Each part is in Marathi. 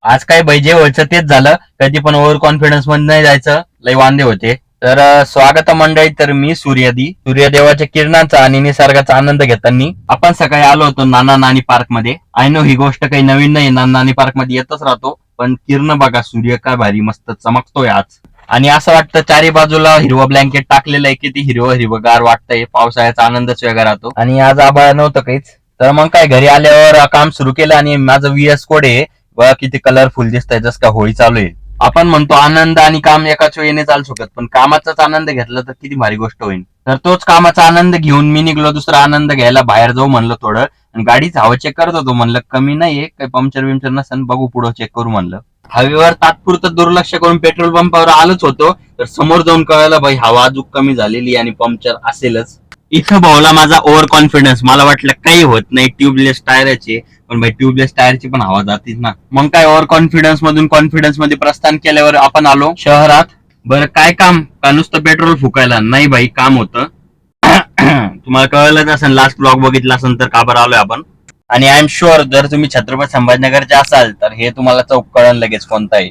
आज काय जे व्हायचं तेच झालं. कधी पण ओव्हर कॉन्फिडन्स मध्ये नाही जायचं, लय वांदे होते. तर स्वागत मंडळी. तर मी सूर्यदेवाच्या किरणांचा आणि निसर्गाचा आनंद घेताना आपण सकाळी आलो होतो नाना नानी पार्क मध्ये. आय नो ही गोष्ट काही नवीन नाही, नाना नानी पार्क मध्ये येतच राहतो, पण किरण बघा, सूर्य काय भारी मस्त चमकतोय आज. आणि असं वाटतं चारी बाजूला हिरवं ब्लँकेट टाकलेलं आहे, किती हिरवं हिरवगार वाटतंय. पावसाळ्याचा आनंदच वेगळा राहतो. आणि आज आभाळ नव्हतं काहीच. तर मग काय, घरी आल्यावर काम सुरू केलं आणि माझं VS कोड आहे बघा, किती कलरफुल दिसतंय, जस का होळी चालू आहे. आपण म्हणतो आनंद आणि काम एकाच वेळी चालू शकत, पण कामाचाच आनंद घेतला तर किती भारी गोष्ट होईल. तर तोच कामाचा आनंद घेऊन मी निघलो दुसरा आनंद घ्यायला. बाहेर जाऊ म्हणलं थोडं, आणि गाडीच हवा चेक करत होतो. म्हणलं कमी नाहीये, काही पंक्चर बिंक्चर नसेल, बघू पुढं चेक करू म्हणलं. हवेवर तात्पुरतं दुर्लक्ष करून पेट्रोल पंपावर आलोच होतो, तर समोर जाऊन कळालं भाई हवा अजून कमी झालेली आणि पंक्चर असेलच. इथं भावला माझा ओव्हर कॉन्फिडन्स. मला वाटलं काही होत नाही, ट्यूबलेस टायरचे, पण भाई ट्यूबलेस टायरची पण हवा जातीच ना. मग काय, ओव्हर कॉन्फिडन्स मधून कॉन्फिडन्स मध्ये प्रस्थान केल्यावर आपण आलो शहरात. बरं काय काम, का नुसतं पेट्रोल फुकायला? नाही भाई, काम होतं. तुम्हाला कळलंच असेल, लास्ट ब्लॉग बघितला असेल तर का बरं आलोय आपण. आणि आय एम शुअर जर तुम्ही छत्रपती संभाजीनगरचे असाल तर हे तुम्हाला चौक कळलं लगेच कोणता आहे.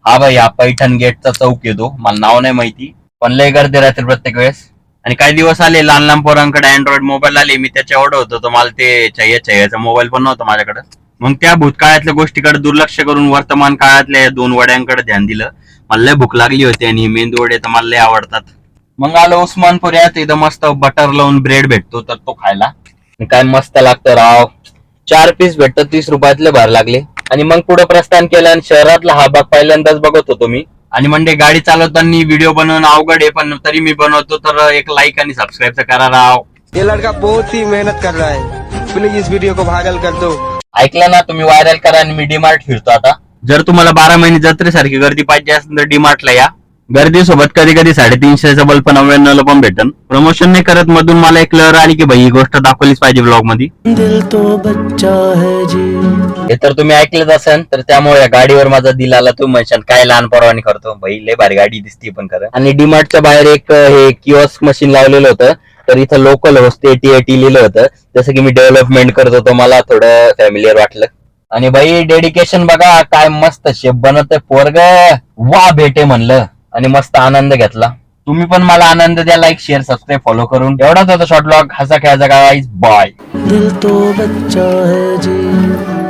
हा भाई, हा पैठण गेटचा चौक येतो. मला नाव नाही माहिती, पण लय गर्दी राहते प्रत्येक वेळेस. आणि काही दिवस आले लहान लहान पोरांकडे अँड्रॉइड मोबाईल आले. मी त्याच्या एवढं होतो, तर मला ते छय्याचा मोबाईल पण नव्हता माझ्याकडे. मग त्या भूतकाळातल्या गोष्टीकडे दुर्लक्ष करून वर्तमान काळातल्या या दोन वड्यांकडे ध्यान दिलं. मला लय भूक लागली होती आणि मेंदू वडे तर मला लय आवडतात. मग आलो उस्मानपुऱ्यात, इथं मस्त बटर लावून ब्रेड भेटतो, तर तो खायला काय मस्त लागतं राव. 4 पीस भेटतं, 30 रुपयातले भर लागले. आणि मग पुढे प्रस्थान केलं आणि शहरातला हा भाग पहिल्यांदाच बघत होतो मी. आणि म्हणजे गाडी चालवताना व्हिडिओ बनवणं अवघड आहे, पण तरी मी बनवतो. तर एक लाईक आणि सबस्क्राईब करा राव. ये लड़का बहुत ही मेहनत कर रहा है, प्लीज इस वीडियो को वायरल कर दो. ऐकलं ना तुम्ही, व्हायरल करा. आणि मी डीमार्ट फिरतो आता. जर तुम्हाला 12 महिने जत्रेसारखी गर्दी पाहिजे असेल तर डीमार्टला या. गर्दीसोबत कधी कधी 350चा बल्ब 99ला पण भेटन. प्रमोशन नाही करत, मधून मला एक लहर आली की भाई ही गोष्ट दाखवलीच पाहिजे ब्लॉग मध्ये. दिल तो बच्चा है जी. हे तर तुम्ही ऐकलंच असेल, तर त्यामुळे या गाडीवर माझा दिल आला. तू म्हणशाल काय लहान परवानी करतो भाई, लय भारी गाडी दिसती पण खरं. आणि डीमार्टच्या बाहेर एक हे किओस्क मशीन लावलेलं होतं, तर इथं लोकल होस्ट 8080 लिहिलं होतं. जसं की मी डेव्हलपमेंट करत होतो, मला थोडं फॅमिलियर वाटलं. आणि भाई डेडिकेशन बघा, काय मस्त शेप बनवतंय पोरग. वा भेटे म्हणलं आणि मस्त आनंद घेतला. तुम्ही पण मला आनंद द्या, लाईक शेअर सबस्क्राईब फॉलो करून. एवढाच होता शॉर्ट ब्लॉग. हसा खेळाचा गाईज, बाय. दिल तो बच्चा है जी.